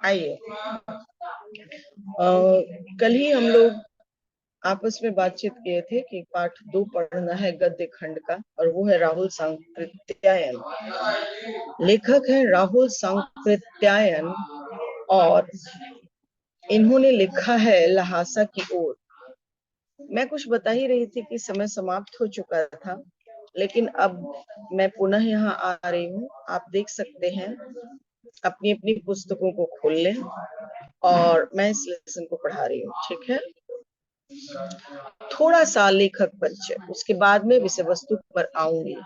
आइए, कल ही हम लोग आपस में बातचीत किए थे कि पाठ 2 पढ़ना है गद्य खंड का, और वो है राहुल सांकृत्यायन। लेखक है राहुल सांकृत्यायन और इन्होंने लिखा है लहासा की ओर। मैं कुछ बता ही रही थी कि समय समाप्त हो चुका था, लेकिन अब मैं पुनः यहाँ आ रही हूँ। आप देख सकते हैं, अपनी अपनी पुस्तकों को खोल लें और मैं इस लेसन को पढ़ा रही हूँ। ठीक है, थोड़ा सा लेखक परिचय, उसके बाद में विषय वस्तु पर आऊंगी।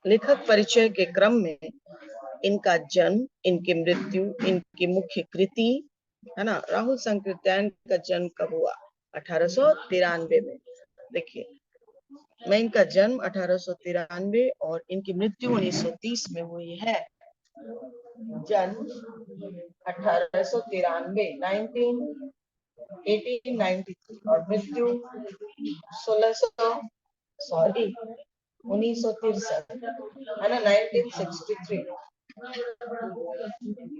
लेखक परिचय के क्रम में इनका जन्म, इनकी मृत्यु, इनकी मुख्य कृति, है ना। राहुल सांकृत्यायन का जन्म कब हुआ? 1893 में। देखिए, मैं इनका जन्म 1893 और इनकी मृत्यु 1930 में हुई है। जन्म 1893, 1893 और मृत्यु 1963, है ना, 1963।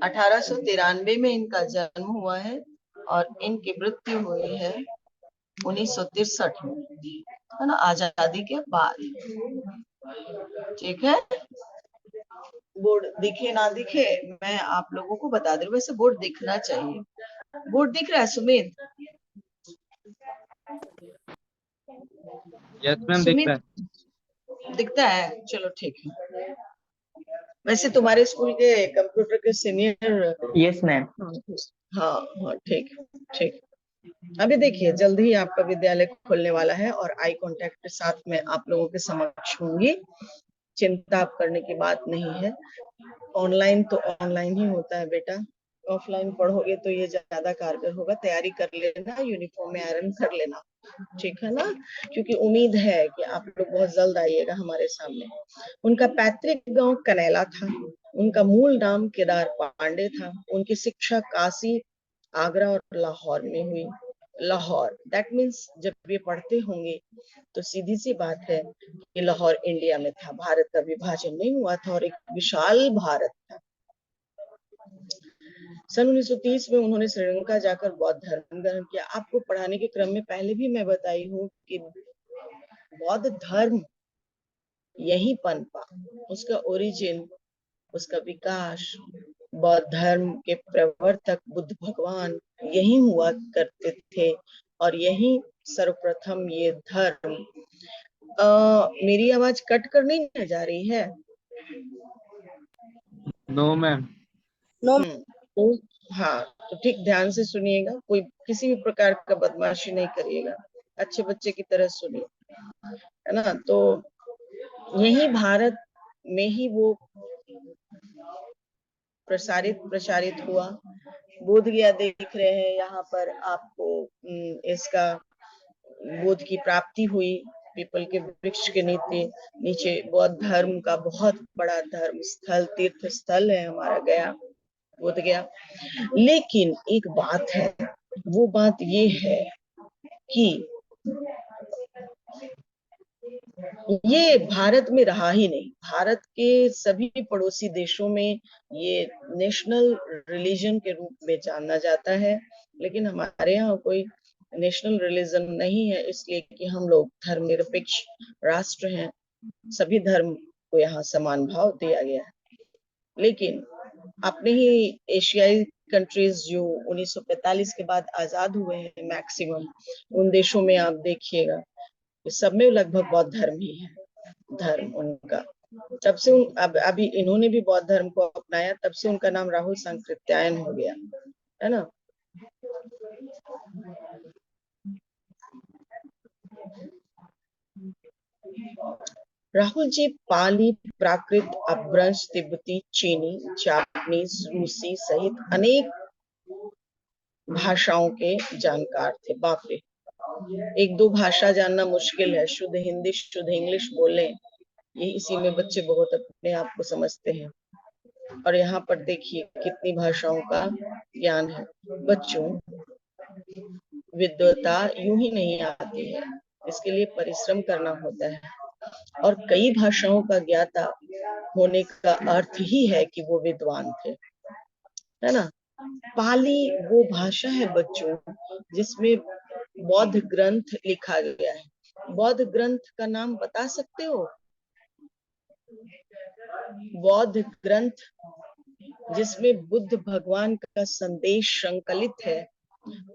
1893 में इनका जन्म हुआ है और इनकी मृत्यु हुई है 1963 में, है ना, आजादी के बाद। ठीक है, बोर्ड दिखे ना दिखे, मैं आप लोगों को बता दे रही हूँ। वैसे बोर्ड दिखना चाहिए। बोर्ड दिख रहा है सुमित? यस मैम, दिख रहा सुमित दिखता है? चलो ठीक है। वैसे तुम्हारे स्कूल के कंप्यूटर के सीनियर? Yes ma'am. हाँ हाँ, ठीक ठीक। अभी देखिए, जल्दी ही आपका विद्यालय खुलने वाला है और आई कांटेक्ट के साथ में आप लोगों के समक्ष होंगी। चिंता आप करने की बात नहीं है। ऑनलाइन तो ऑनलाइन ही होता है बेटा, ऑफलाइन पढ़ोगे तो ये ज्यादा कारगर होगा। तैयारी कर लेना, यूनिफॉर्म में आयरन कर लेना, ठीक है ना, क्योंकि उम्मीद है कि आप लोग बहुत जल्द आइएगा हमारे सामने। उनका पैतृक गांव कनैला था। उनका मूल नाम केदार पांडे था। उनकी शिक्षा काशी, आगरा और लाहौर में हुई। लाहौर, दैट मीन्स जब ये पढ़ते होंगे तो सीधी सी बात है कि लाहौर इंडिया में था। भारत का विभाजन नहीं हुआ था और एक विशाल भारत था। सन 1930 में उन्होंने श्रीलंका जाकर बौद्ध धर्म ग्रहण किया। आपको पढ़ाने के क्रम में पहले भी मैं बताई हूँ कि बौद्ध धर्म यही पनपा, उसका ओरिजिन, उसका विकास, बौद्ध धर्म के प्रवर्तक बुद्ध भगवान यही हुआ करते थे और यही सर्वप्रथम ये धर्म। मेरी आवाज कट कर नहीं जा रही है? No ma'am. तो हाँ, तो ठीक ध्यान से सुनिएगा, कोई किसी भी प्रकार का बदमाशी नहीं करिएगा, अच्छे बच्चे की तरह सुनिए, है ना। तो यही भारत में ही वो प्रसारित हुआ। बोध गया देख रहे हैं यहाँ पर आपको, इसका बोध की प्राप्ति हुई। पीपल के वृक्ष के नीचे बौद्ध धर्म का बहुत बड़ा धर्म स्थल, तीर्थ स्थल है हमारा गया, बोध गया। लेकिन एक बात है, वो बात ये है कि ये भारत में रहा ही नहीं। भारत के सभी पड़ोसी देशों में ये नेशनल रिलीजन के रूप में जाना जाता है, लेकिन हमारे यहाँ कोई नेशनल रिलीजन नहीं है, इसलिए कि हम लोग धर्मनिरपेक्ष राष्ट्र हैं। सभी धर्म को यहाँ समान भाव दिया गया है। लेकिन अपने ही एशियाई कंट्रीज जो 1945 के बाद आजाद हुए हैं मैक्सिमम, उन देशों में आप देखिएगा सब में लगभग बौद्ध धर्म ही है। धर्म उनका तब से अभी इन्होंने भी बौद्ध धर्म को अपनाया, तब से उनका नाम राहुल सांकृत्यायन हो गया, है ना। राहुल जी पाली, प्राकृत, अपभ्रंश, तिब्बती, चीनी, जापानीज, रूसी सहित अनेक भाषाओं के जानकार थे। बाप रे, एक दो भाषा जानना मुश्किल है। शुद्ध हिंदी, शुद्ध इंग्लिश बोले, ये इसी में बच्चे बहुत अपने आप को समझते हैं। और यहाँ पर देखिए कितनी भाषाओं का ज्ञान है। बच्चों, विद्वता यूं ही नहीं आती है, इसके लिए परिश्रम करना होता है। और कई भाषाओं का ज्ञाता होने का अर्थ ही है कि वो विद्वान थे, है ना। पाली वो भाषा है बच्चों जिसमें बौद्ध ग्रंथ लिखा गया है। बौद्ध ग्रंथ का नाम बता सकते हो? बौद्ध ग्रंथ जिसमें बुद्ध भगवान का संदेश संकलित है,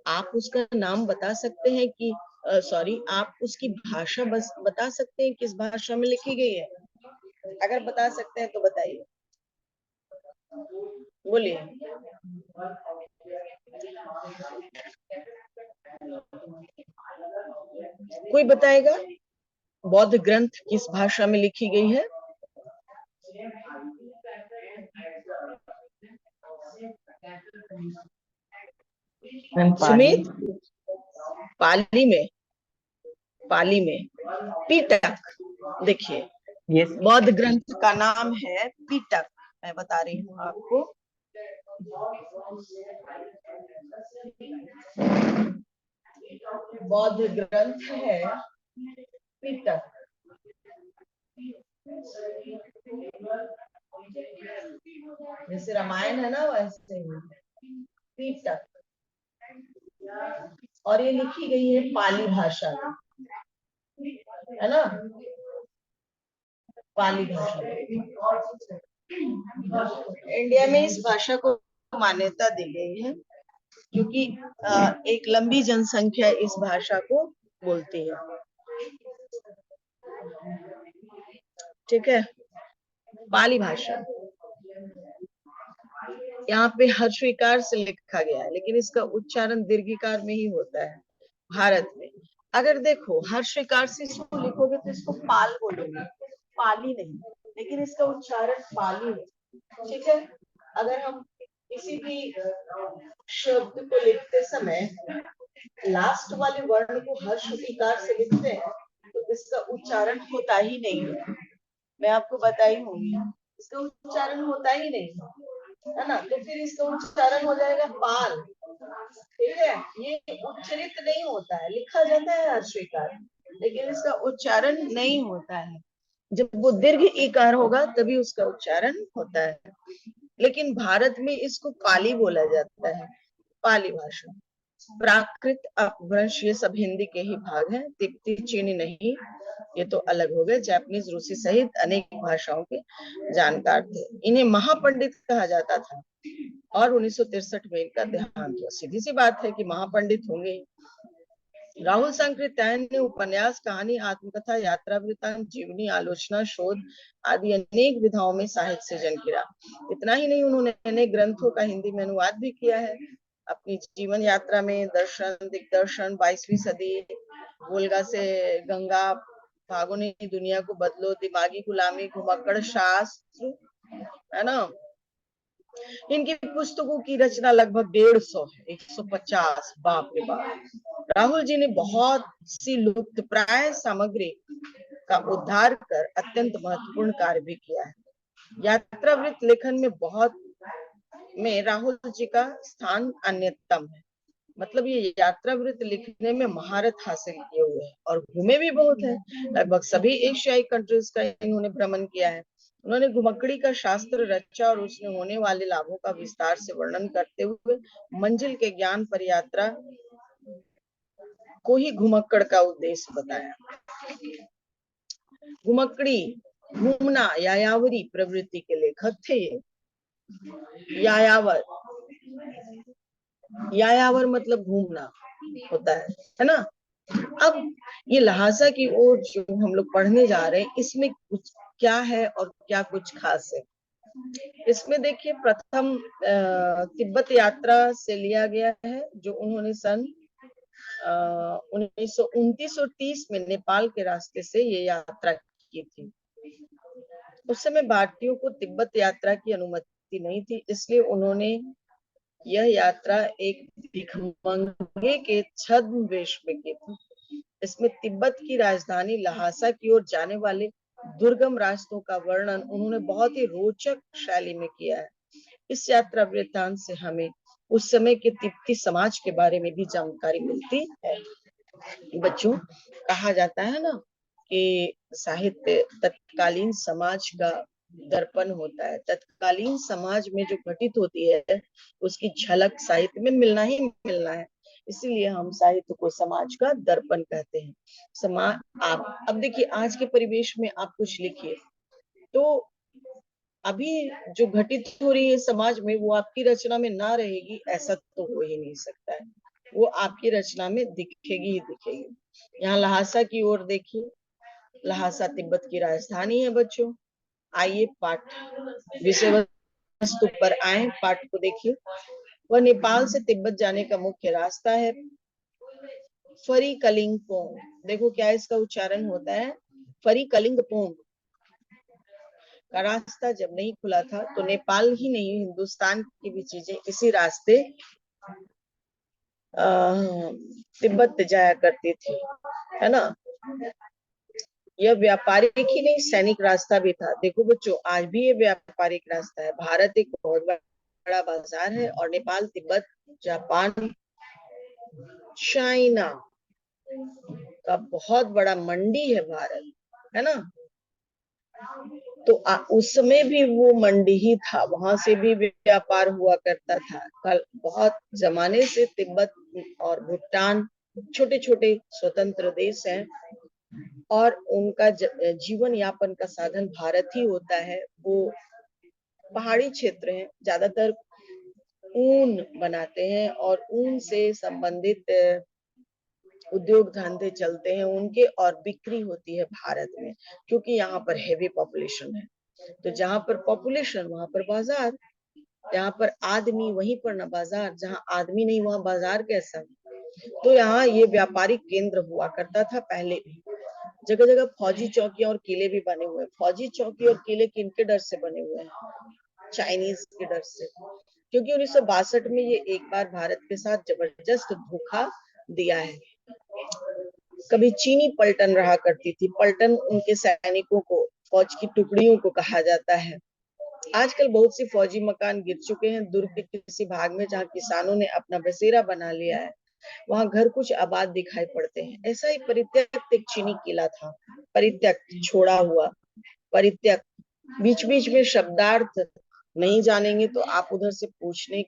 आप उसका नाम बता सकते हैं कि सॉरी, आप उसकी भाषा बस बता सकते हैं किस भाषा में लिखी गई है? अगर बता सकते हैं तो बताइए, बोलिए। कोई बताएगा बौद्ध ग्रंथ किस भाषा में लिखी गई है? सुमित, पाली में, पाली में पिटक। देखिए बौद्ध ग्रंथ का नाम है पिटक, मैं बता रही हूँ आपको। बौद्ध ग्रंथ है पिटक। जैसे रामायण है ना, वैसे पिटक, और ये लिखी गई है पाली भाषा में, है ना, पाली भाषा में। इंडिया में इस भाषा को मान्यता दी गई है क्योंकि एक लंबी जनसंख्या इस भाषा को बोलती है। ठीक है, पाली भाषा। यहाँ पे हर्षविकार से लिखा गया है, लेकिन इसका उच्चारण दीर्घिकार में ही होता है भारत में। अगर देखो हर्षविकार से इसको लिखोगे तो इसको पाल बोलोगे, पाली नहीं, लेकिन इसका उच्चारण पाली है। ठीक है, अगर हम किसी भी शब्द को लिखते समय लास्ट वाले वर्ण को हर्षविकार से लिखते हैं तो इसका उच्चारण होता ही नहीं है। मैं आपको बताई होंगी, इसका उच्चारण होता ही नहीं है ना, तो फिर इसका उच्चारण हो जाएगा पाल। ठीक है, ये उच्चरित नहीं होता है, लिखा जाता है हर्षविकार, लेकिन इसका उच्चारण नहीं होता है। जब वो दीर्घ इकार होगा तभी उसका उच्चारण होता है। लेकिन भारत में इसको पाली बोला जाता है, पाली भाषा। प्राकृत, अपभ्रंश ये सब हिंदी के ही भाग हैं, तिब्बती चीनी नहीं, ये तो अलग हो गए। जापानीज, रूसी सहित अनेक भाषाओं के जानकार थे। इन्हें महापंडित कहा जाता था और 1963 में इनका देहांत हुआ। सीधी सी बात है कि महापंडित होंगे। राहुल सांकृत्यायन ने उपन्यास, कहानी, आत्मकथा, यात्रा वृत्तांत, जीवनी, आलोचना, शोध आदि अनेक विधाओं में साहित्य सृजन किया। इतना ही नहीं, उन्होंने अनेक ग्रंथों का हिंदी में अनुवाद भी किया है। अपनी जीवन यात्रा में दर्शन, दिग्दर्शन, 22वीं सदी, वोल्गा से गंगा, भागों ने दुनिया को बदलो, दिमागी गुलामी, घुमक्कड़ शास्त्र, है ना। इनकी पुस्तकों की रचना लगभग 150 है, 150, बाप रे बाप। राहुल जी ने बहुत सी लुप्त प्राय सामग्री का उद्धार कर अत्यंत महत्वपूर्ण कार्य भी किया है। यात्रावृत्त लेखन में बहुत में राहुल जी का स्थान अन्यतम है। मतलब ये यात्रावृत्त लिखने में महारत हासिल किए हुए हैं और घूमे भी बहुत है। लगभग सभी एशियाई कंट्रीज का इन्होंने भ्रमण किया है। उन्होंने घुमक्कड़ी का शास्त्र रचा और उसमें होने वाले लाभों का विस्तार से वर्णन करते हुए मंजिल के ज्ञान पर यात्रा को ही घुमक्कड़ का उद्देश्य बताया। घुमक्कड़ी, घूमना, यायावरी प्रवृत्ति के लेखक थे। यायावर, यायावर मतलब घूमना होता है ना। अब ये लहासा की ओर जो हम लोग पढ़ने जा रहे हैं, इसमें कुछ क्या है और क्या कुछ खास है। इसमें देखिए प्रथम तिब्बत यात्रा से लिया गया है, जो उन्होंने सन 1929 और 30 में नेपाल के रास्ते से ये यात्रा की थी। उस समय भारतीयों को तिब्बत यात्रा की अनुमति नहीं थी, इसलिए उन्होंने यह यात्रा एक भिखमंगे के छद्म वेश में की थी। इसमें तिब्बत की राजधानी लहासा की ओर जाने वाले दुर्गम रास्तों का वर्णन उन्होंने बहुत ही रोचक शैली में किया है। इस यात्रा वृत्तांत से हमें उस समय के तिब्बती समाज के बारे में भी जानकारी मिलती है। बच्चों, कहा जाता है ना कि साहित्य तत्कालीन समाज का दर्पण होता है। तत्कालीन समाज में जो घटित होती है उसकी झलक साहित्य में मिलना ही मिलना है, इसीलिए हम साहित्य को समाज का दर्पण कहते हैं। समाज, आप अब देखिए आज के परिवेश में आप कुछ लिखिए तो अभी जो घटित हो रही है समाज में वो आपकी रचना में ना रहेगी ऐसा तो हो ही नहीं सकता है, वो आपकी रचना में दिखेगी ही दिखेगी। यहाँ लहासा की ओर देखिए, लहासा तिब्बत की राजधानी है बच्चों। आइए पाठ विषय वस्तु पर आए, पाठ को देखिए। वह नेपाल से तिब्बत जाने का मुख्य रास्ता है। फरी कलिंगपोंग, देखो क्या इसका उच्चारण होता है, फरी कलिंगपोंग का रास्ता जब नहीं खुला था तो नेपाल ही नहीं हिंदुस्तान की भी चीजें इसी रास्ते तिब्बत जाया करती थी, है ना। यह व्यापारिक ही नहीं सैनिक रास्ता भी था। देखो बच्चों आज भी ये व्यापारिक रास्ता है। भारत एक बहुत बड़ा बाजार है और नेपाल, तिब्बत, जापान, चाइना का बहुत बड़ा मंडी है भारत, है ना। तो उस समय भी वो मंडी ही था, वहां से भी व्यापार हुआ करता था। कल बहुत जमाने से तिब्बत और भूटान छोटे छोटे स्वतंत्र देश हैं और उनका जीवन यापन का साधन भारत ही होता है। वो पहाड़ी क्षेत्र है, ज्यादातर ऊन बनाते हैं और ऊन से संबंधित उद्योग धंधे चलते हैं उनके, और बिक्री होती है भारत में, क्योंकि यहाँ पर हेवी पॉपुलेशन है। तो जहाँ पर पॉपुलेशन वहां पर बाजार, जहाँ पर आदमी वहीं पर ना बाजार, जहाँ आदमी नहीं वहां बाजार कैसा। तो यहाँ ये व्यापारिक केंद्र हुआ करता था पहले भी। जगह जगह फौजी चौकियां और किले भी बने हुए हैं। फौजी चौकी और किले किनके डर से बने हुए हैं? चाइनीज के डर से, क्योंकि 1962 में ये एक बार भारत के साथ जबरदस्त धोखा दिया है। कभी चीनी पलटन रहा करती थी, पलटन उनके सैनिकों को, फौज की टुकड़ियों को कहा जाता है। आजकल बहुत सी फौजी मकान गिर चुके हैं। दुर्ग के किसी भाग में जहाँ किसानों ने अपना बसेरा बना लिया है वहां घर कुछ आबाद दिखाई पड़ते हैं। ऐसा ही परित्यक्त एक चीनी किला था, परित्यक्त, छोड़ा हुआ, परित्यक्त। बीच बीच में शब्दार्थ नहीं जानेंगे तो आप उधर से पूछने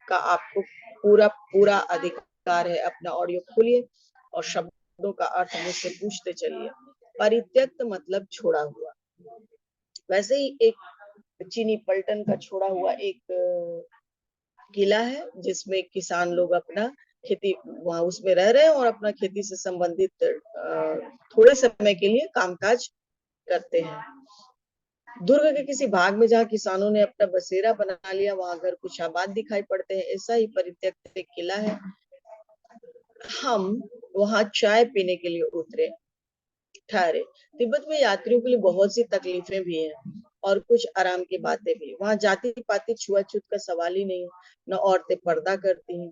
का आपको पूरा पूरा अधिकार है। अपना ऑडियो खोलिए और शब्दों का अर्थ मुझसे पूछते चलिए। परित्यक्त मतलब छोड़ा हुआ। वैसे ही एक चीनी पलटन का छोड़ा हुआ एक किला है जिसमें किसान लोग अपना खेती वहां उसमें रह रहे हैं और अपना खेती से संबंधित थोड़े समय के लिए कामकाज करते हैं। दुर्ग के किसी भाग में जहाँ किसानों ने अपना बसेरा बना लिया वहां घर कुछ आबाद दिखाई पड़ते हैं। ऐसा ही परित्यक्त एक किला है। हम वहां चाय पीने के लिए उतरे, ठहरे। तिब्बत में यात्रियों के लिए बहुत सी तकलीफें भी हैं और कुछ आराम की बातें भी। वहां जाति पाति छुआछूत का सवाल ही नहीं, न औरतें पर्दा करती हैं।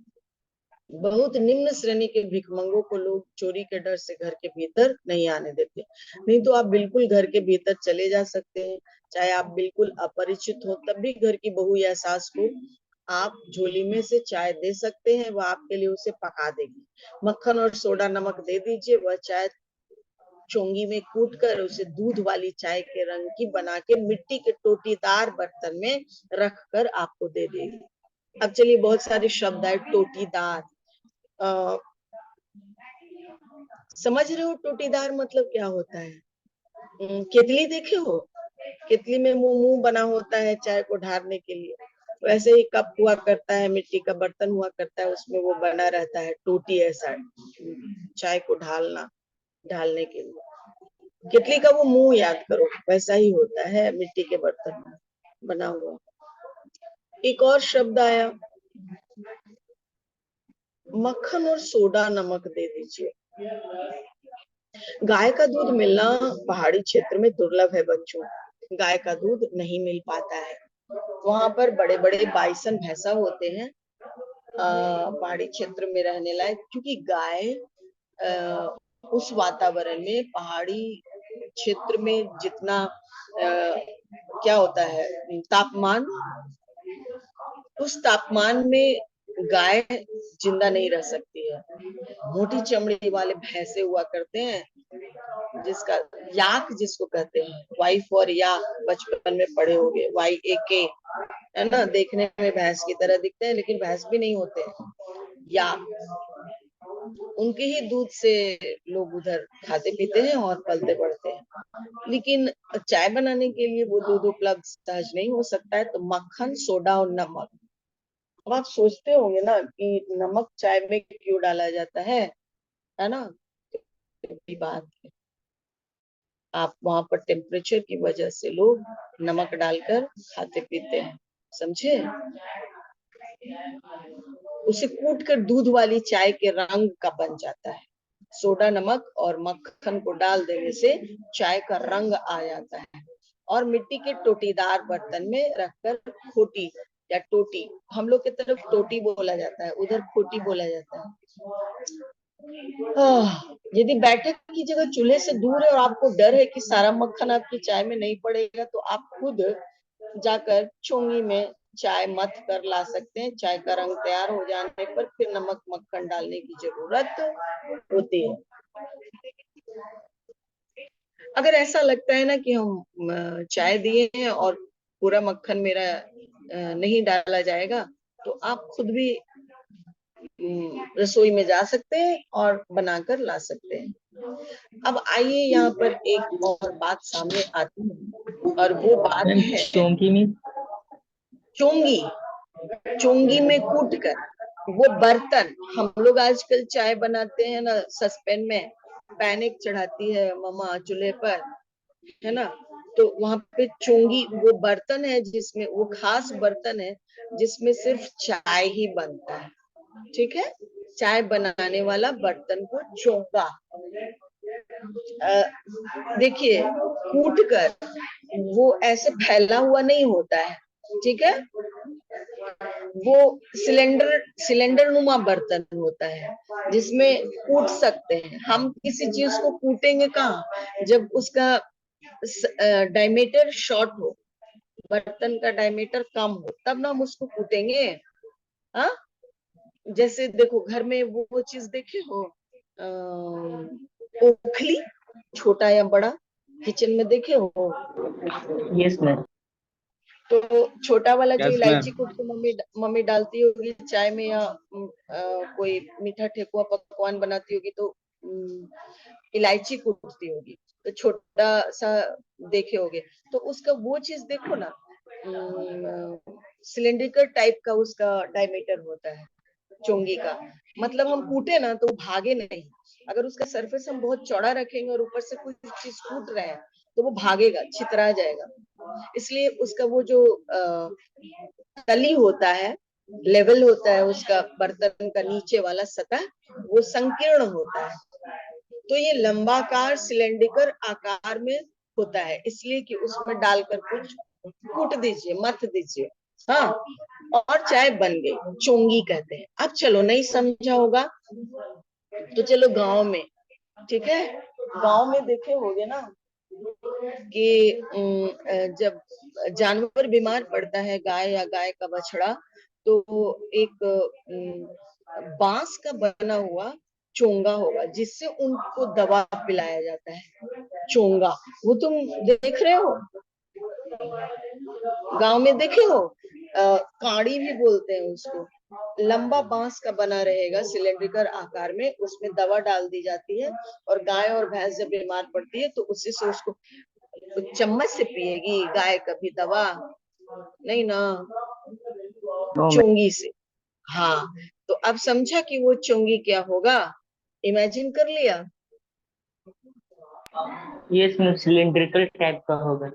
बहुत निम्न श्रेणी के भिखमंगों को लोग चोरी के डर से घर के भीतर नहीं आने देते। नहीं तो आप बिल्कुल घर के भीतर चले जा सकते हैं, चाहे आप बिल्कुल अपरिचित हो, तब भी घर की बहू या सास को आप झोली में से चाय दे सकते हैं, वह आपके लिए उसे पका देगी। मक्खन और सोडा नमक दे दीजिए, वह चाय चोंगी में कूट कर उसे दूध वाली चाय के रंग की बना के मिट्टी के टोटीदार बर्तन में रख कर आपको दे देगी। अब चलिए बहुत सारे शब्द है। टोटीदार, समझ रहे हो टोटीदार मतलब क्या होता है? केतली देखे हो? केतली में मुंह बना होता है चाय को ढारने के लिए। वैसे ही कप हुआ करता है, मिट्टी का बर्तन हुआ करता है, उसमें वो बना रहता है टोटी, ऐसा चाय को ढालने के लिए। केतली का वो मुंह याद करो, वैसा ही होता है मिट्टी के बर्तन में बना हुआ। एक और शब्द आया, मक्खन और सोडा नमक दे दीजिए। गाय का दूध मिलना पहाड़ी क्षेत्र में दुर्लभ है बच्चों। गाय का दूध नहीं मिल पाता है। वहां पर बड़े बड़े बाइसन भैंसा होते हैं पहाड़ी क्षेत्र में रहने लायक, क्योंकि गाय उस वातावरण में, पहाड़ी क्षेत्र में जितना क्या होता है तापमान, उस तापमान में गाय जिंदा नहीं रह सकती है। मोटी चमड़ी वाले भैंसे हुआ करते हैं जिसका याक जिसको कहते हैं, वाइफ और याक, बचपन में पढ़े होंगे, YAK, है ना, देखने में भैंस की तरह दिखते हैं लेकिन भैंस भी नहीं होते हैं, याक, उनके ही दूध से लोग उधर खाते पीते हैं और पलते बढ़ते हैं। लेकिन चाय बनाने के लिए वो दूध उपलब्ध सहज नहीं हो सकता है, तो मक्खन, सोडा और नमक। अब आप सोचते होंगे ना कि नमक चाय में क्यों डाला जाता है ना, ये बात है। आप वहां पर टेम्परेचर की वजह से लोग नमक डालकर खाते पीते हैं, समझे। उसे कूट कर दूध वाली चाय के रंग का बन जाता है। सोडा, नमक और मक्खन को डाल देने से चाय का रंग आ जाता है। और मिट्टी के टोटीदार बर्तन में रखकर खोटी या टोटी, हम लोग की तरफ टोटी बोला जाता है, उधर खोटी बोला जाता है। यदि बैठक की जगह चूल्हे से दूर है और आपको डर है कि सारा मक्खन आपकी चाय में नहीं पड़ेगा, तो आप खुद जाकर चोंगी में चाय मथ कर ला सकते हैं। चाय का रंग तैयार हो जाने पर फिर नमक मक्खन डालने की जरूरत होती है। अगर ऐसा लगता है ना कि हम चाय दिए हैं और पूरा मक्खन मेरा नहीं डाला जाएगा, तो आप खुद भी रसोई में जा सकते हैं और बनाकर ला सकते हैं। अब आइए यहाँ पर एक और बात सामने आती है, और वो बात मैम है चौंकी में। चोंगी। चोंगी में कूट कर, वो बर्तन, हम लोग आजकल चाय बनाते हैं ना सस्पेन में, पैनिक चढ़ाती है मम्मा चूल्हे पर, है ना, तो वहां पे चोंगी वो बर्तन है जिसमें, वो खास बर्तन है जिसमें सिर्फ चाय ही बनता है, ठीक है। चाय बनाने वाला बर्तन को चोंगा, देखिए, कूट कर वो ऐसे फैला हुआ नहीं होता है, ठीक है। वो सिलेंडर नुमा बर्तन होता है जिसमें कूट सकते हैं हम। किसी चीज को कूटेंगे कहाँ, जब उसका डायमीटर शॉर्ट हो, बर्तन का डायमीटर कम हो, तब ना हम उसको कूटेंगे। हाँ, जैसे देखो घर में वो चीज देखे हो, ओखली, छोटा या बड़ा, किचन में देखे हो। Yes ma'am. तो छोटा वाला जो यस मैम। इलायची कूट के मम्मी मम्मी डालती होगी चाय में, या कोई मीठा ठेकुआ पकवान बनाती होगी तो इलायची कूटती होगी, तो छोटा सा देखे होगे। तो उसका वो चीज देखो ना, सिलेंड्रिकल टाइप का उसका डायमीटर होता है चोंगी का। मतलब हम कूटे ना तो भागे नहीं। अगर उसका सरफेस हम बहुत चौड़ा रखेंगे और ऊपर से कुछ चीज कूट रहे हैं, तो वो भागेगा, छितरा जाएगा। इसलिए उसका वो जो तली होता है, लेवल होता है उसका, बर्तन का नीचे वाला सतह, वो संकीर्ण होता है। तो ये लंबाकार सिलेंडर आकार में होता है, इसलिए कि उसमें डालकर कुछ कूट दीजिए, मथ दीजिए। हाँ, और चाय बन गई, चोंगी कहते हैं। अब चलो, नहीं समझा होगा तो चलो गांव में, ठीक है, गांव में देखे होगे ना कि जब जानवर बीमार पड़ता है, गाय या गाय का बछड़ा, तो एक बांस का बना हुआ चोंगा होगा जिससे उनको दवा पिलाया जाता है, चोंगा। वो तुम देख रहे हो, गांव में देखे हो, काड़ी भी बोलते हैं उसको। लंबा बांस का बना रहेगा सिलेंड्रिकल आकार में, उसमें दवा डाल दी जाती है, और गाय और भैंस जब बीमार पड़ती है तो उसी से उसको, चम्मच से पिएगी गाय कभी दवा, नहीं ना, नो मैम। चोंगी से। हाँ, तो अब समझा कि वो चोंगी क्या होगा, इमेजिन कर लिया। यस मैम, सिलिंड्रिकल टाइप का होगा।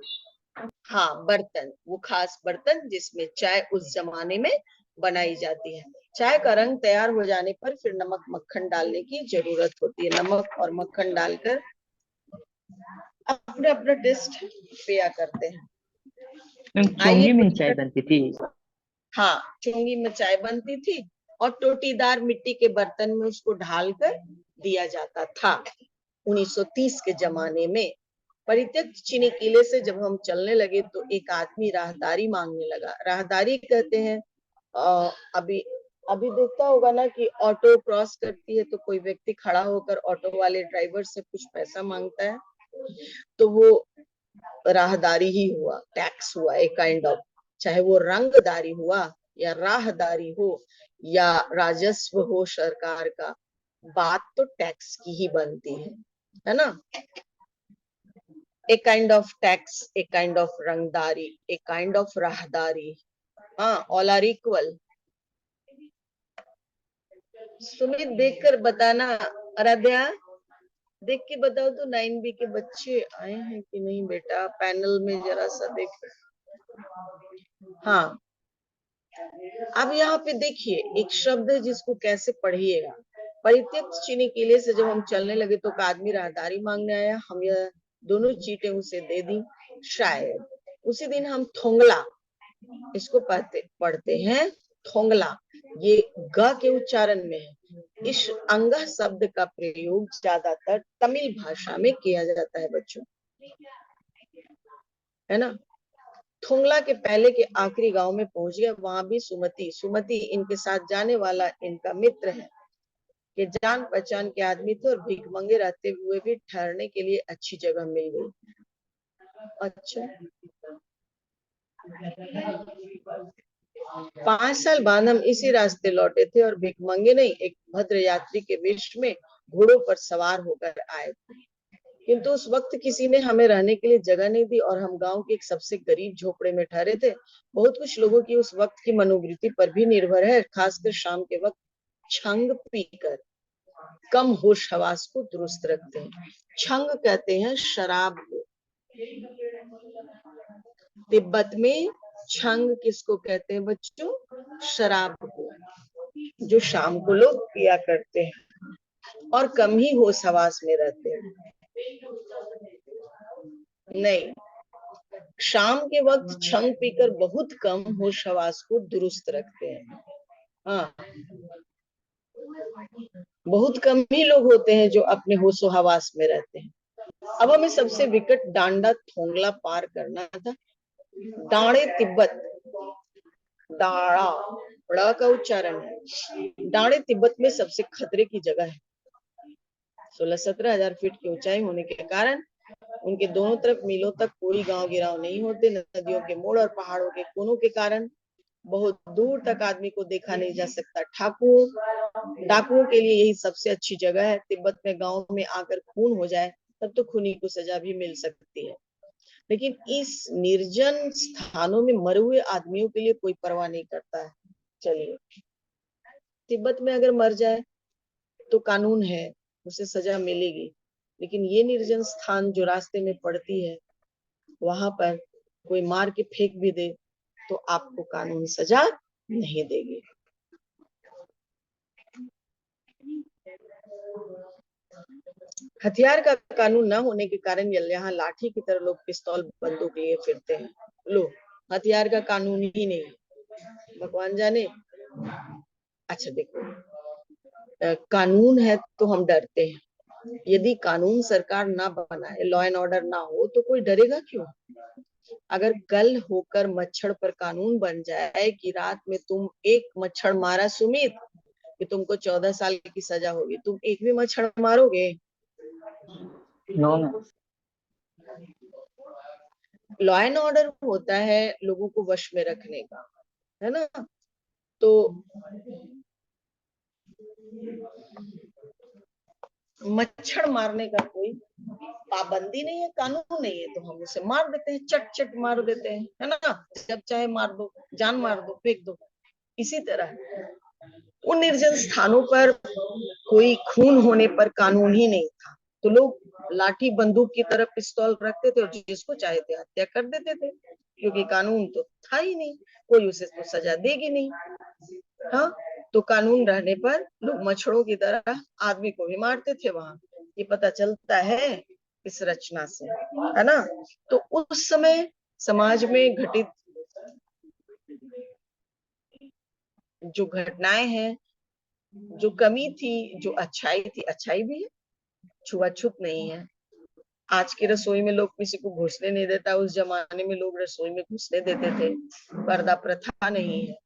हाँ, बर्तन, वो खास बर्तन जिसमें चाय उस जमाने में बनाई जाती है। चाय का रंग तैयार हो जाने पर फिर नमक मक्खन डालने की जरूरत होती है। नमक और मक्खन डालकर अपना अपना टेस्ट पिया करते हैं। मैम आइए चोंगी में ही कुछ, चाय बनती थी। हाँ, चुंगी में चाय बनती थी और टोटीदार मिट्टी के बर्तन में उसको ढालकर दिया जाता था। 1930 के जमाने में परित्यक्त चीनी किले से जब हम चलने लगे तो एक आदमी राहदारी मांगने लगा। राहदारी कहते हैं, अभी अभी देखता होगा ना कि ऑटो क्रॉस करती है तो कोई व्यक्ति खड़ा होकर ऑटो वाले ड्राइवर से कुछ पैसा मांगता है, तो वो राहदारी ही हुआ, टैक्स हुआ एक काइंड ऑफ, चाहे वो रंगदारी हुआ या राहदारी हो या राजस्व हो सरकार का, बात तो टैक्स की ही बनती है ना। एक काइंड ऑफ टैक्स, एक काइंड ऑफ रंगदारी, एक काइंड ऑफ राहदारी, हाँ, ऑल आर इक्वल। सुमित देखकर बताना, आराध्या देख के बताओ तो 9B के बच्चे आए हैं कि नहीं बेटा, पैनल में जरा सा देख। हाँ, अब यहाँ पे देखिए एक शब्द है जिसको कैसे पढ़िएगा। परित्यक्त चीनी किले से जब हम चलने लगे तो एक आदमी राहदारी मांगने आया, हम यह दोनों चीटें उसे दे दी। शायद उसी दिन हम थोंगला, इसको पढ़ते हैं थोंगला, ये ग के उच्चारण में है। इस अंगह शब्द का प्रयोग ज्यादातर तमिल भाषा में किया जाता है बच्चों, है ना। थोंगला के पहले के आखिरी गांव में पहुंच गए, वहां भी सुमति इनके साथ जाने वाला इनका मित्र है कि जान पहचान के आदमी थे और भिखमंगे रहते हुए भी ठहरने के लिए अच्छी जगह मिल गई। अच्छा, 5 साल बाद हम इसी रास्ते लौटे थे और भिखमंगे नहीं, एक भद्र यात्री के वेश में घोड़ों पर सवार होकर आए थे। किंतु उस वक्त किसी ने हमें रहने के लिए जगह नहीं दी और हम गांव के एक सबसे गरीब झोपड़े में ठहरे थे। बहुत कुछ लोगों की उस वक्त की मनोवृत्ति पर भी निर्भर है, खासकर शाम के वक्त छंग पीकर कम होश हवास को दुरुस्त रखते हैं। छंग कहते हैं शराब को, तिब्बत में छंग किसको कहते हैं बच्चों? शराब को, जो शाम को लोग पिया करते हैं और कम ही होश हवास में रहते हैं। नहीं, शाम के वक्त छंग पीकर बहुत कम होश हवास को दुरुस्त रखते हैं। हाँ, बहुत कम ही लोग होते हैं जो अपने होशो हवास में रहते हैं। अब हमें सबसे विकट डांडा थोंगला पार करना था। डाणे तिब्बत, दाड़ा ड़ का उच्चारण है। डाणे तिब्बत में सबसे खतरे की जगह है। 16-17 हजार फीट की ऊंचाई होने के कारण उनके दोनों तरफ मीलों तक कोई गांव गिराव नहीं होते। नदियों के मोड़ और पहाड़ों के कोनों के कारण बहुत दूर तक आदमी को देखा नहीं जा सकता। डाकुओं के लिए यही सबसे अच्छी जगह है। तिब्बत में गांव में आकर खून हो जाए तब तो खूनी को सजा भी मिल सकती है, लेकिन इस निर्जन स्थानों में मरे हुए आदमियों के लिए कोई परवाह नहीं करता है। चलिए, तिब्बत में अगर मर जाए तो कानून है, उसे सजा मिलेगी, लेकिन ये निर्जन स्थान जो रास्ते में पड़ती है, वहां पर कोई मार के फेंक भी दे तो आपको कानून सजा नहीं देगी। हथियार का कानून न होने के कारण यहाँ लाठी की तरह लोग पिस्तौल बंदूक लिए फिरते हैं। लो, हथियार का कानून ही नहीं, भगवान जाने। अच्छा देखो, कानून है तो हम डरते हैं। यदि कानून सरकार ना बनाए, लॉ एंड ऑर्डर ना हो, तो कोई डरेगा क्यों? अगर कल होकर मच्छर पर कानून बन जाए कि रात में तुम एक मच्छर मारा सुमित, कि तुमको 14 साल की सजा होगी, तुम एक भी मच्छर मारोगे? No ma'am. Law and order होता है लोगों को वश में रखने का, है ना। तो मच्छर मारने का कोई पाबंदी नहीं है, कानून नहीं है, तो हम उसे मार देते हैं, चट चट मार देते हैं, है ना। जब चाहे मार दो, जान मार दो, फेंक दो। इसी तरह उन निर्जन स्थानों पर कोई खून होने पर कानून ही नहीं था, तो लोग लाठी बंदूक की तरफ पिस्तौल रखते थे और जिसको चाहे थे हत्या कर देते थे, क्योंकि कानून तो था ही नहीं, कोई उसे तो सजा देगी नहीं। हाँ, तो कानून रहने पर लोग मच्छरों की तरह आदमी को भी मारते थे वहां। ये पता चलता है इस रचना से, है ना। तो उस समय समाज में घटित जो घटनाएं हैं, जो कमी थी, जो अच्छाई थी, अच्छाई भी है, छुआछूत नहीं है। आज की रसोई में लोग किसी को घुसने नहीं देता, उस जमाने में लोग रसोई में घुसने देते थे। पर्दा प्रथा नहीं है,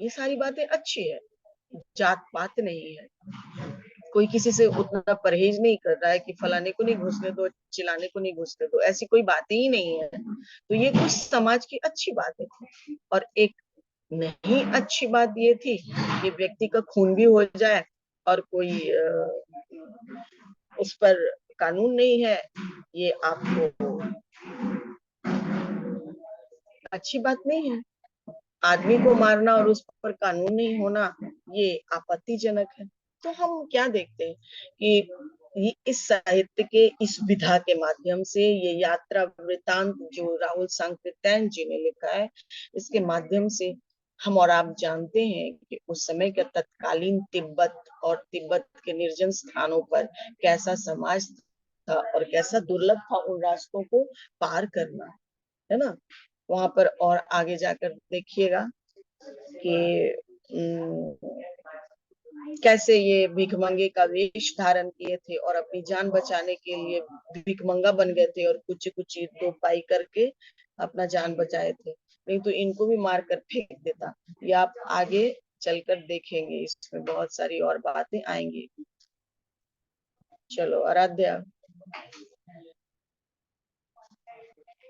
ये सारी बातें अच्छी है, जात पात नहीं है। कोई किसी से उतना परहेज नहीं कर रहा है कि फलाने को नहीं घुसने दो, चिल्लाने को नहीं घुसने दो, ऐसी कोई बातें ही नहीं है। तो ये कुछ समाज की अच्छी बातें थी। और एक नहीं अच्छी बात ये थी कि व्यक्ति का खून भी हो जाए और कोई उस पर कानून नहीं है, ये आपको अच्छी बात नहीं है। आदमी को मारना और उस पर कानून नहीं होना, ये आपत्तिजनक है। तो हम क्या देखते हैं कि इस साहित्य के इस विधा के माध्यम से, ये यात्रा वृतांत जो राहुल सांकृत्यायन जी ने लिखा है, इसके माध्यम से हम और आप जानते हैं कि उस समय का तत्कालीन तिब्बत और तिब्बत के निर्जन स्थानों पर कैसा समाज था और कैसा दुर्लभ था उन रास्तों को पार करना, है ना। वहां पर और आगे जाकर देखिएगा कि कैसे ये भिखमंगे का वेश धारण किए थे और अपनी जान बचाने के लिए भिखमंगा बन गए थे और कुछ कुछ दो पाई करके अपना जान बचाए थे, नहीं तो इनको भी मार कर फेंक देता। ये आप आगे चलकर देखेंगे, इसमें बहुत सारी और बातें आएंगी। चलो, आराध्या।